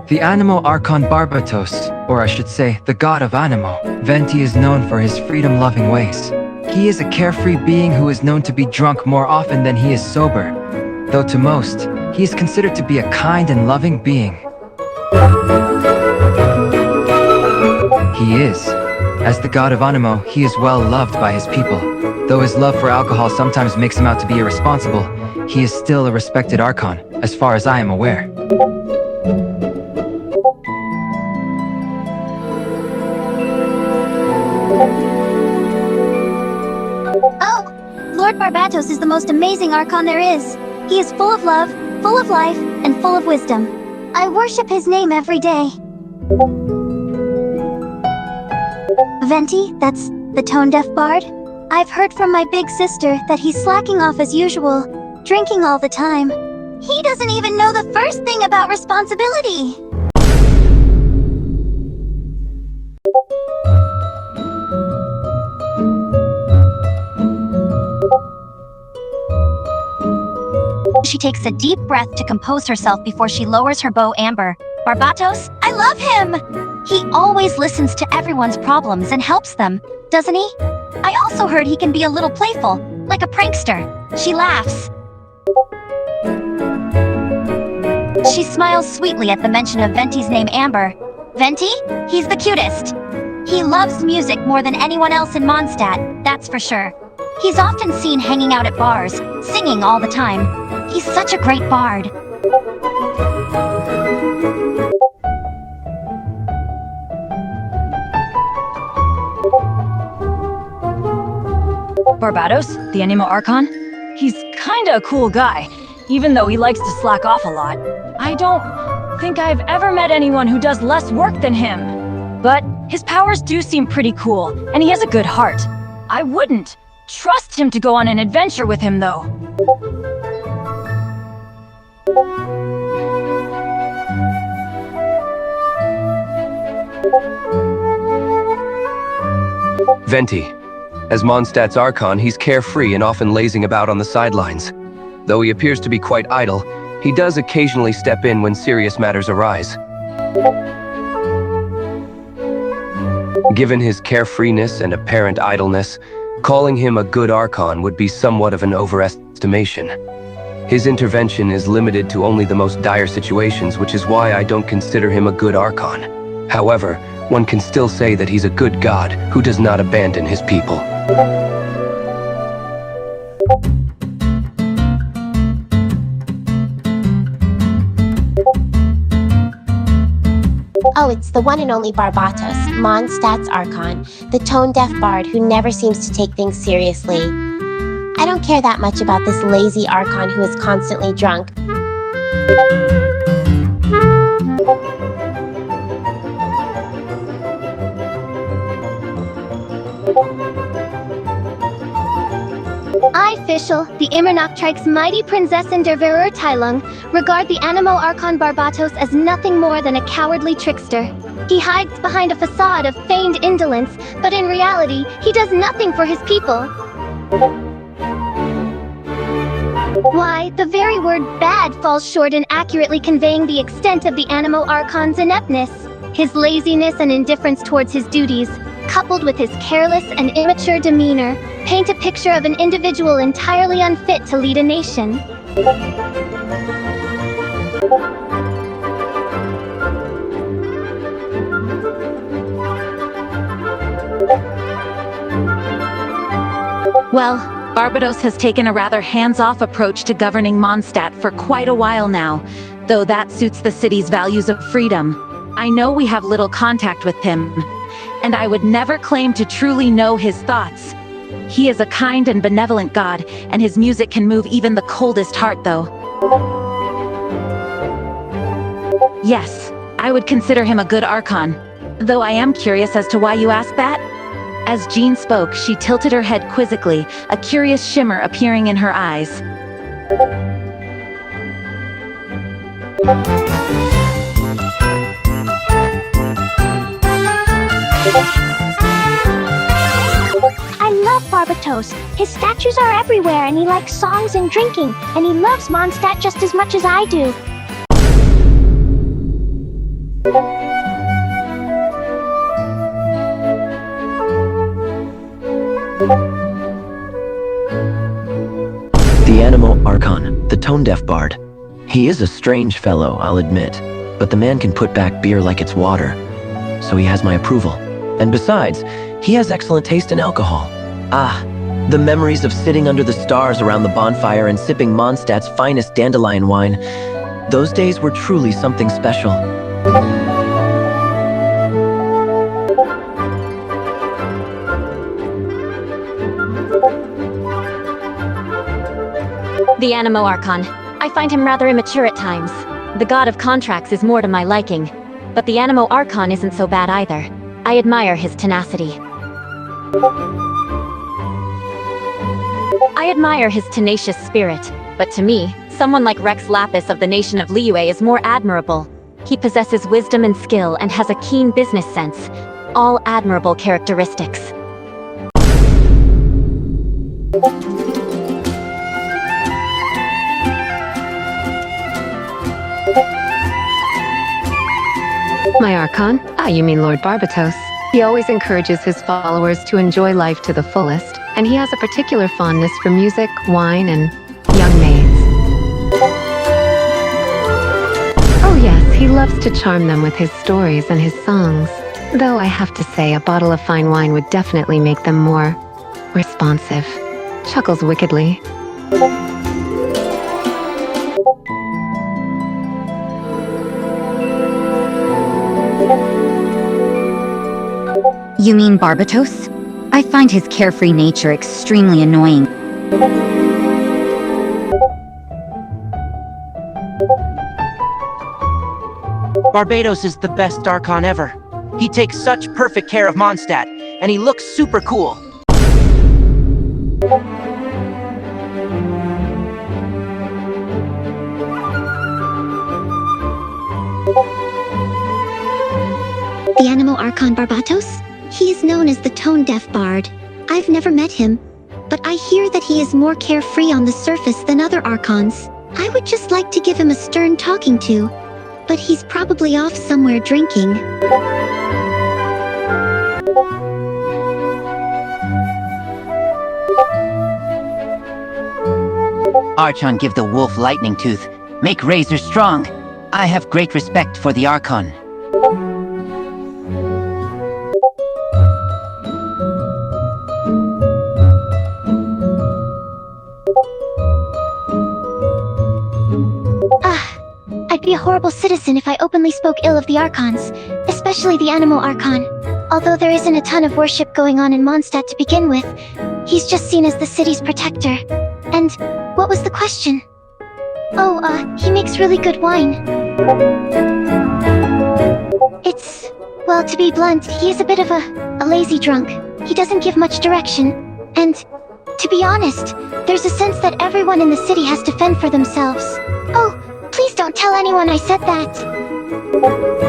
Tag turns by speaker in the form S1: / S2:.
S1: The Animo Archon Barbatos, or I should say, the god of Animo, Venti is known for his freedom-loving ways. He is a carefree being who is known to be drunk more often than he is sober, though to most, he is considered to be a kind and loving being. He is. As the god of Animo, he is well loved by his people. Though his love for alcohol sometimes makes him out to be irresponsible, he is still a respected Archon, as far as I am aware.
S2: Lord Barbatos is the most amazing Archon there is. He is full of love, full of life, and full of wisdom. I worship his name every day. Venti, that's the tone-deaf bard? I've heard from my big sister that he's slacking off as usual, drinking all the time. He doesn't even know the first thing about responsibility. She takes a deep breath to compose herself before she lowers her bow Amber. Barbatos, I love him! He always listens to everyone's problems and helps them, doesn't he? I also heard he can be a little playful, like a prankster. She laughs. She smiles sweetly at the mention of Venti's name Amber. Venti? He's the cutest. He loves music more than anyone else in Mondstadt, that's for sure. He's often seen hanging out at bars, singing all the time. He's such a great bard.
S3: Barbatos, the Animo Archon? He's kinda a cool guy, even though he likes to slack off a lot. I don't think I've ever met anyone who does less work than him. But his powers do seem pretty cool, and he has a good heart. I wouldn't trust him to go on an adventure with him, though.
S4: Venti. As Mondstadt's Archon, he's carefree and often lazing about on the sidelines. Though he appears to be quite idle, he does occasionally step in when serious matters arise. Given his carefreeness and apparent idleness, calling him a good Archon would be somewhat of an overestimation. His intervention is limited to only the most dire situations, which is why I don't consider him a good Archon. However, one can still say that he's a good god who does not abandon his people.
S5: Oh, it's the one and only Barbatos, Mondstadt's Archon, the tone-deaf bard who never seems to take things seriously. I don't care that much about this lazy Archon who is constantly drunk.
S2: I, Fischl, the Immernachtrike's mighty Prinzessin der Verurteilung, regard the Animo Archon Barbatos as nothing more than a cowardly trickster. He hides behind a facade of feigned indolence, but in reality, he does nothing for his people. Why, the very word bad falls short in accurately conveying the extent of the Animo Archon's ineptness. His laziness and indifference towards his duties, coupled with his careless and immature demeanor, paint a picture of an individual entirely unfit to lead a nation.
S6: Well, Barbatos has taken a rather hands-off approach to governing Mondstadt for quite a while now, though that suits the city's values of freedom. I know we have little contact with him, and I would never claim to truly know his thoughts. He is a kind and benevolent god, and his music can move even the coldest heart, though. Yes, I would consider him a good Archon, though I am curious as to why you ask that. As Jean spoke, she tilted her head quizzically, a curious shimmer appearing in her eyes.
S2: I love Barbatos. His statues are everywhere, and he likes songs and drinking, and he loves Mondstadt just as much as I do.
S7: The Animo Archon, the tone-deaf bard. He is a strange fellow, I'll admit, but the man can put back beer like it's water, so he has my approval. And besides, he has excellent taste in alcohol. Ah, the memories of sitting under the stars around the bonfire and sipping Mondstadt's finest dandelion wine. Those days were truly something special.
S6: The Animo Archon. I find him rather immature at times. The god of contracts is more to my liking, but the Animo Archon isn't so bad either. I admire his tenacity. I admire his tenacious spirit, but to me, someone like Rex Lapis of the nation of Liyue is more admirable. He possesses wisdom and skill and has a keen business sense. All admirable characteristics.
S8: My Archon? Ah, you mean Lord Barbatos. He always encourages his followers to enjoy life to the fullest, and he has a particular fondness for music, wine, and young maids. Oh yes, he loves to charm them with his stories and his songs. Though I have to say, a bottle of fine wine would definitely make them more responsive. Chuckles wickedly.
S9: You mean Barbatos? I find his carefree nature extremely annoying.
S10: Barbatos is the best Archon ever. He takes such perfect care of Mondstadt, and he looks super cool.
S2: The Animo Archon Barbatos? He is known as the tone-deaf bard. I've never met him, but I hear that he is more carefree on the surface than other Archons. I would just like to give him a stern talking to, but he's probably off somewhere drinking.
S11: Archon give the wolf lightning tooth. Make razor strong. I have great respect for the Archon.
S2: I'd be a horrible citizen if I openly spoke ill of the Archons, especially the Animo Archon. Although there isn't a ton of worship going on in Mondstadt to begin with, he's just seen as the city's protector. And what was the question? Oh, he makes really good wine. Well, to be blunt, he is a bit of a lazy drunk. He doesn't give much direction. And, to be honest, there's a sense that everyone in the city has to fend for themselves. Oh, please don't tell anyone I said that.